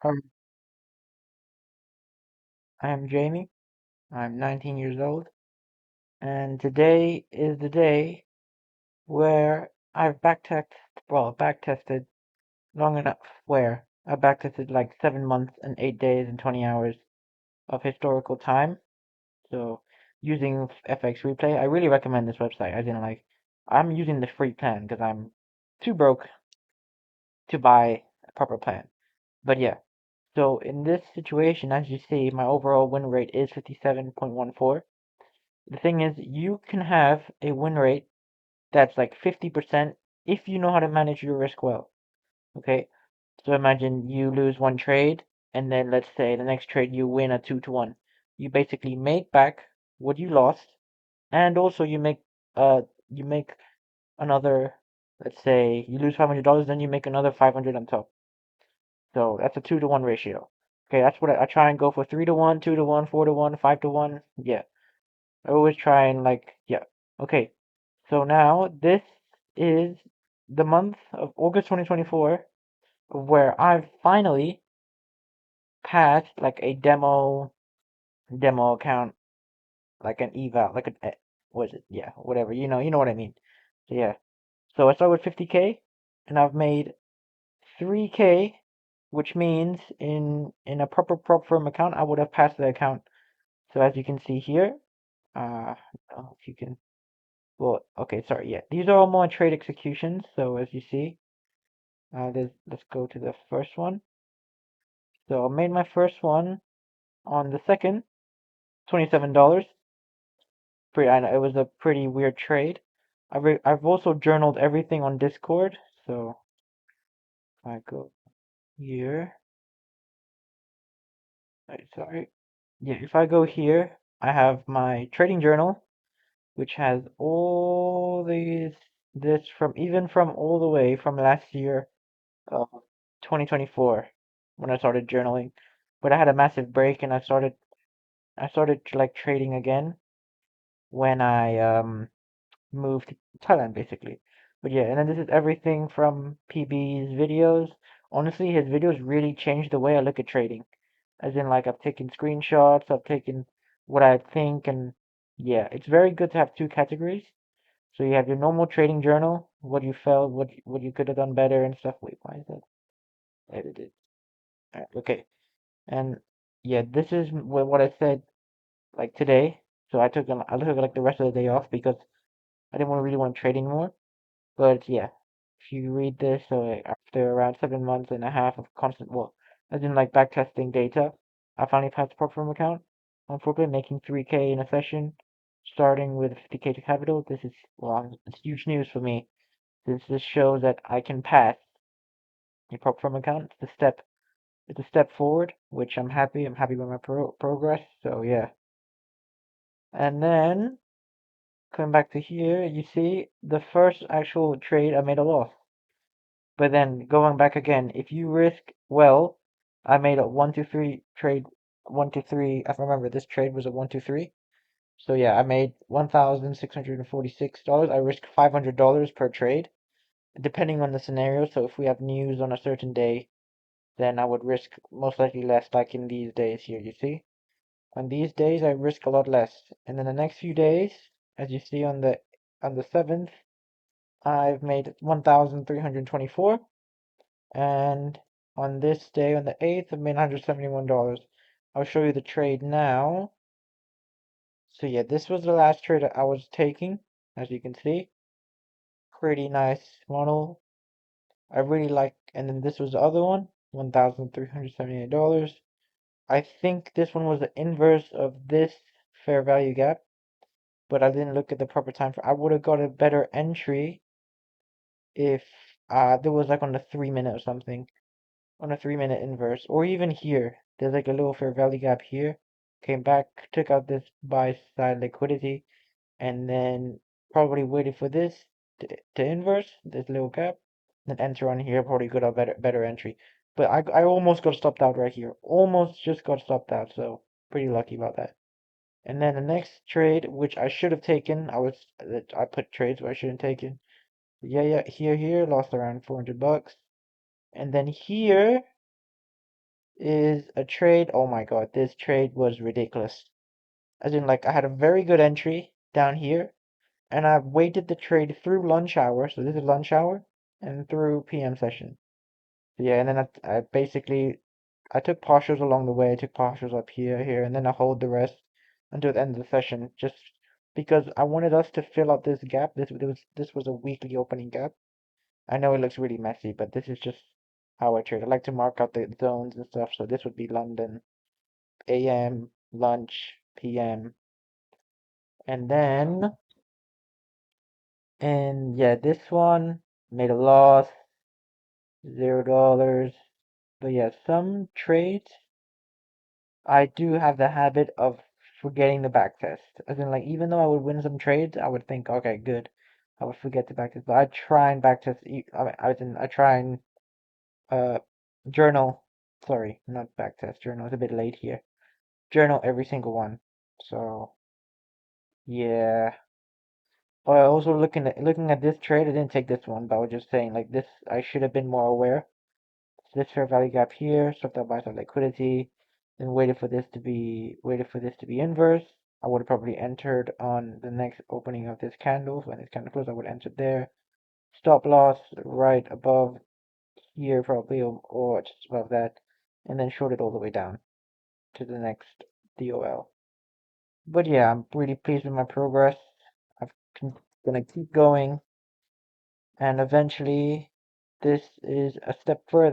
Um, I am Jamie. I'm 19 years old, and today is the day where I've backtested long enough, where I backtested like 7 months and 8 days and 20 hours of historical time. So using FX Replay, I really recommend this website. As in, like, I'm using the free plan because I'm too broke to buy a proper plan. But yeah, so in this situation, as you see, my overall win rate is 57.14. The thing is, you can have a win rate that's like 50% if you know how to manage your risk well. Okay? So imagine you lose one trade, and then let's say the next trade you win a 2-1. You basically make back what you lost, and also you make another, let's say you lose $500, then you make another 500 on top. So that's a 2-1 ratio. Okay, that's what I try and go for: 3-1, 2-1, 4-1, 5-1. Yeah. I always try and like, yeah. Okay. So now this is the month of August 2024 where I've finally passed like a demo account, like an eval, like an what is it? Yeah, whatever. You know what I mean. So yeah. So I started with 50K and I've made 3K, which means in a proper prop firm account I would have passed the account. So as you can see here, uh, if you can. Well, okay, sorry, yeah. These are all more trade executions. So as you see, let's go to the first one. So I made my first one on the second, $27. I know it was a pretty weird trade. I've also journaled everything on Discord. So if I go here, sorry. Yeah, if I go here, I have my trading journal, which has all this from all the way from last year, uh, 2024, when I started journaling. But I had a massive break and I started like trading again when I moved to Thailand basically. But yeah, and then this is everything from PB's videos. Honestly, his videos really changed the way I look at trading. As in, like, I've taken screenshots, I've taken what I think, and yeah, it's very good to have two categories. So you have your normal trading journal, what you felt, what you could have done better and stuff. Wait, why is that edited? Okay. And yeah, this is what I said like today. So I took like the rest of the day off because I didn't really want to trade anymore. But yeah, if you read this, so after around 7 months and a half of constant, well, as in like backtesting data, I finally passed the prop firm account. Unfortunately, making 3K in a session, starting with 50K to capital. This is, well, it's huge news for me since this shows that I can pass a prop firm account. It's a step forward, which I'm happy. I'm happy with my progress. So yeah. And then coming back to here, you see the first actual trade I made a loss. But then going back again, if you risk well, I made a 1-2-3 trade. 1-2-3. I remember this trade was a 1-2-3. So yeah, I made $1,646. I risked $500 per trade, depending on the scenario. So if we have news on a certain day, then I would risk most likely less, like in these days here, you see? On these days, I risk a lot less. And then the next few days, as you see on the 7th, I've made 1,324. And on this day, on the 8th, I've made $171. I'll show you the trade now. So yeah, this was the last trade I was taking, as you can see. Pretty nice model. I really like, and then this was the other one, $1,378. I think this one was the inverse of this fair value gap, but I didn't look at the proper time for. I would have got a better entry if there was like on the 3 minute or something, on a 3 minute inverse, or even here. There's like a little fair value gap here. Came back, took out this buy side liquidity, and then probably waited for this to inverse this little gap, then enter on here. Probably got a better entry, but I almost got stopped out right here. Almost just got stopped out, so pretty lucky about that. And then the next trade, which I should have taken, I put trades where I shouldn't take it. Yeah, here, lost around $400. And then here is a trade. Oh my god, this trade was ridiculous. As in, like, I had a very good entry down here, and I waited the trade through lunch hour. So this is lunch hour, and through PM session. So yeah, and then I basically I took partials along the way. I took partials up here, and then I hold the rest until the end of the session, just because I wanted us to fill up this gap. This was a weekly opening gap. I know it looks really messy, but this is just how I trade. I like to mark out the zones and stuff. So this would be London, AM, lunch, PM, and then and yeah, this one made a loss, $0. But yeah, some trades I do have the habit of forgetting the back test. As in, like, even though I would win some trades, I would think, okay, good. I would forget the back test, but I try and back test. I try and uh journal. Sorry, not back test. Journal. It's a bit late here. Journal every single one. So yeah. Oh, also looking at this trade, I didn't take this one, but I was just saying, like, this, I should have been more aware. This fair value gap here, stopped out by some liquidity, then waited for this to be inverse. I would have probably entered on the next opening of this candle. When this candle closed, I would enter there. Stop loss right above here, probably, or just above that, and then short it all the way down to the next DOL. But yeah, I'm really pleased with my progress. I'm gonna keep going, and eventually, this is a step further.